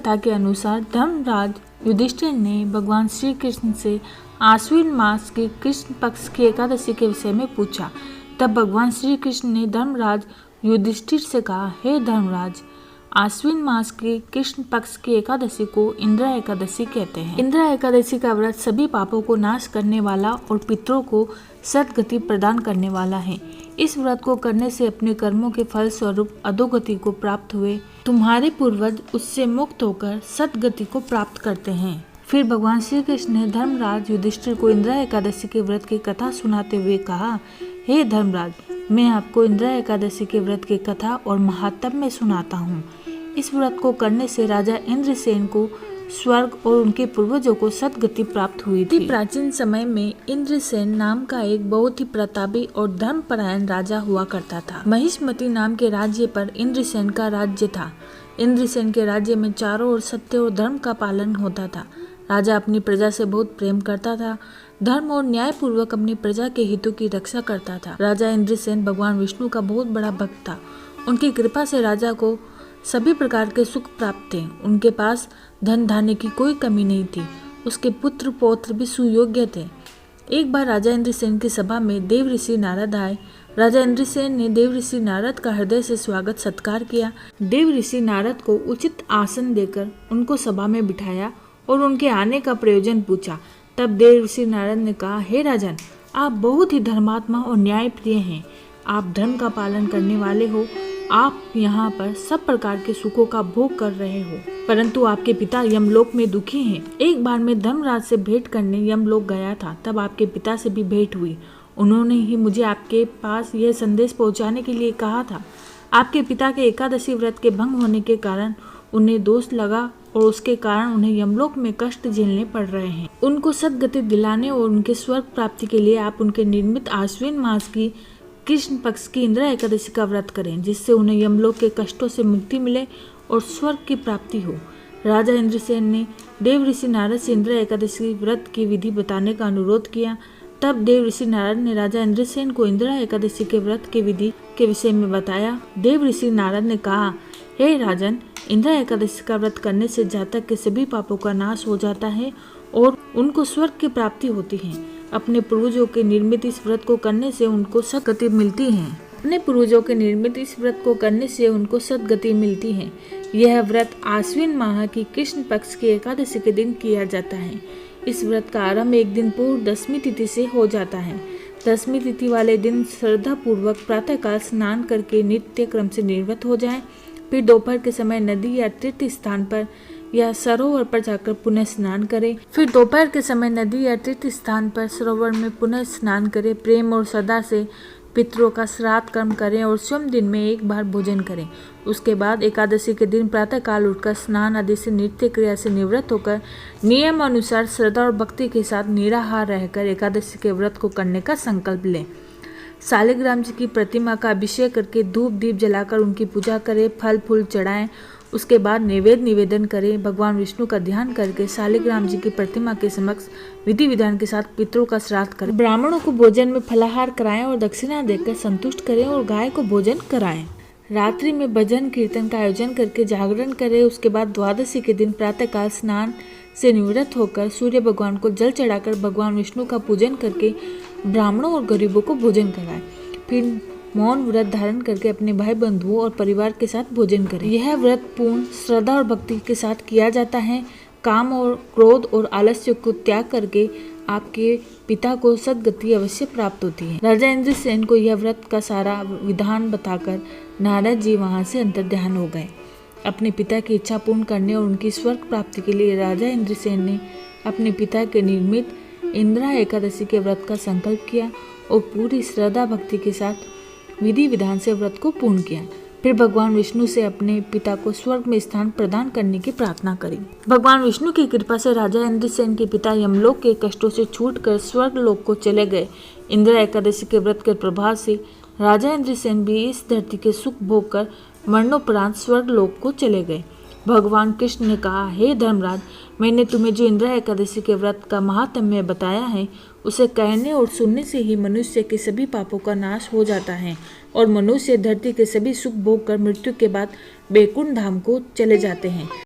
कथा के अनुसार धर्मराज युधिष्ठिर ने भगवान श्री कृष्ण से आश्विन मास के कृष्ण पक्ष की एकादशी के विषय में पूछा। तब भगवान श्री कृष्ण ने धर्मराज युधिष्ठिर से कहा, हे धर्मराज, आश्विन मास के कृष्ण पक्ष की एकादशी को इंद्रा एकादशी कहते हैं। इंद्रा एकादशी का व्रत सभी पापों को नाश करने वाला और पितरों को सद्गति प्रदान करने वाला है। इस व्रत को करने से अपने कर्मों के फल स्वरूप अधोगति को प्राप्त हुए तुम्हारे पूर्वज उससे मुक्त होकर सद्गति को प्राप्त करते हैं। फिर भगवान श्री कृष्ण ने धर्मराज युधिष्ठिर को इंद्रा एकादशी के व्रत की कथा सुनाते हुए कहा, हे धर्मराज, मैं आपको इंद्रा एकादशी के व्रत की कथा और महात्म्य सुनाता हूँ। इस व्रत को करने से राजा इंद्रसेन को स्वर्ग और उनके पूर्वजों को सद्गति प्राप्त हुई थी। प्राचीन समय में इंद्रसेन नाम का एक बहुत ही प्रतापी और धर्मपरायण राजा हुआ करता था। महिष्मति नाम के राज्य पर इंद्रसेन का राज्य था। इंद्रसेन के राज्य में चारों ओर सत्य और धर्म का पालन होता था। राजा अपनी प्रजा से बहुत प्रेम करता था, धर्म और न्याय पूर्वक अपनी प्रजा के हितों की रक्षा करता था। राजा इंद्रसेन भगवान विष्णु का बहुत बड़ा भक्त था। उनकी कृपा से राजा को सभी प्रकार के सुख प्राप्त थे। उनके पास धन धान्य की कोई कमी नहीं थी। उसके पुत्र पौत्र भी सुयोग्य थे। एक बार राजा इंद्रसेन की सभा में देव ऋषि नारद आए। राजा इंद्रसेन ने देव ऋषि नारद का हृदय से स्वागत सत्कार किया। देव ऋषि नारद को उचित आसन देकर उनको सभा में बिठाया और उनके आने का प्रयोजन पूछा। तब देव ऋषि नारद ने कहा, हे राजन, आप बहुत ही धर्मात्मा और न्यायप्रिय हैं। आप धर्म का पालन करने वाले हो। आप यहाँ पर सब प्रकार के सुखों का भोग कर रहे हो, परंतु आपके पिता यमलोक में दुखी हैं। एक बार मैं धर्मराज से भेंट करने यमलोक गया था, तब आपके पिता से भी भेंट हुई। उन्होंने ही मुझे आपके पास यह संदेश पहुँचाने के लिए कहा था। आपके पिता के एकादशी व्रत के भंग होने के कारण उन्हें दोष लगा और उसके कारण उन्हें यमलोक में कष्ट झेलने पड़ रहे हैं। उनको सद्गति दिलाने और उनके स्वर्ग प्राप्ति के लिए आप उनके निर्मित आश्विन मास की कृष्ण पक्ष की इंद्रा एकादशी का व्रत करें, जिससे उन्हें यमलोक के कष्टों से मुक्ति मिले और स्वर्ग की प्राप्ति हो। राजा इंद्रसेन ने देव ऋषि नारद से इंद्रा एकादशी व्रत की विधि बताने का अनुरोध किया। तब देव ऋषि नारद ने राजा इंद्रसेन को इंद्रा एकादशी के व्रत की विधि के विषय में बताया। देव ऋषि नारद ने कहा, हे राजन, इंद्रा एकादशी का व्रत करने से जातक के सभी पापों का नाश हो जाता है और उनको स्वर्ग की प्राप्ति होती है। अपने पूर्वजों के निर्मित इस व्रत को करने से उनको सद्गति मिलती है। अपने पूर्वजों के निर्मित इस व्रत को करने से उनको सद्गति मिलती है। यह व्रत आश्विन माह की कृष्ण पक्ष की एकादशी के दिन किया जाता है। इस व्रत का आरंभ एक दिन पूर्व दशमी तिथि से हो जाता है। दशमी तिथि वाले दिन श्रद्धा पूर्वक प्रातःकाल स्नान करके नित्य क्रम से निर्वत हो जाएं। फिर दोपहर के समय नदी या तीर्थ स्थान पर या सरोवर पर जाकर पुनः स्नान करें। फिर दोपहर के समय नदी या तीर्थ स्थान पर सरोवर में पुनः स्नान करें। प्रेम और श्रद्धा से पितरों का श्राद्ध कर्म करें और स्वयं दिन में एक बार भोजन करें। उसके बाद एकादशी के दिन प्रातः काल उठकर स्नान आदि से नित्य क्रिया से निवृत्त होकर नियम अनुसार श्रद्धा और भक्ति के साथ निराहार रहकर एकादशी के व्रत को करने का संकल्प लें। शालिग्राम जी की प्रतिमा का अभिषेक करके धूप दीप जलाकर उनकी पूजा करें, फल फूल चढ़ाएं। उसके बाद निवेदन करें। भगवान विष्णु का ध्यान करके शालिग्राम जी की प्रतिमा के समक्ष विधि विधान के साथ पितरों का श्राद्ध करें। ब्राह्मणों को भोजन में फलाहार कराएं और दक्षिणा देकर संतुष्ट करें और गाय को भोजन कराएं। रात्रि में भजन कीर्तन का आयोजन करके जागरण करें। उसके बाद द्वादशी के दिन प्रातःकाल स्नान से निवृत्त होकर सूर्य भगवान को जल चढ़ाकर भगवान विष्णु का पूजन करके ब्राह्मणों और गरीबों को भोजन कराएं। फिर मौन व्रत धारण करके अपने भाई बंधुओं और परिवार के साथ भोजन करें। यह व्रत पूर्ण श्रद्धा और भक्ति के साथ किया जाता है। काम और क्रोध और आलस्य को त्याग करके आपके पिता को सद्गति अवश्य प्राप्त होती है। राजा इंद्रसेन को यह व्रत का सारा विधान बताकर नारद जी वहां से अंतर्ध्यान हो गए। अपने पिता की इच्छा पूर्ण करने और उनकी स्वर्ग प्राप्ति के लिए राजा इंद्रसेन ने अपने पिता के निर्मित इंद्रा एकादशी के व्रत का संकल्प किया और पूरी श्रद्धा भक्ति के साथ विधि विधान से व्रत को पूर्ण किया। फिर भगवान विष्णु से अपने पिता को स्वर्ग में स्थान प्रदान करने की प्रार्थना करी। भगवान विष्णु की कृपा से राजा इंद्रसेन के पिता यमलोक के कष्टों से छूटकर स्वर्ग लोक को चले गए। इंद्रा एकादशी के व्रत के प्रभाव से राजा इंद्रसेन भी इस धरती के सुख भोग कर मरणोपरांत स्वर्ग लोक को चले गए। भगवान कृष्ण ने कहा, हे धर्मराज, मैंने तुम्हें जो इंद्रा एकादशी के व्रत का महात्म्य बताया है, उसे कहने और सुनने से ही मनुष्य के सभी पापों का नाश हो जाता है और मनुष्य धरती के सभी सुख भोग कर मृत्यु के बाद बैकुंठ धाम को चले जाते हैं।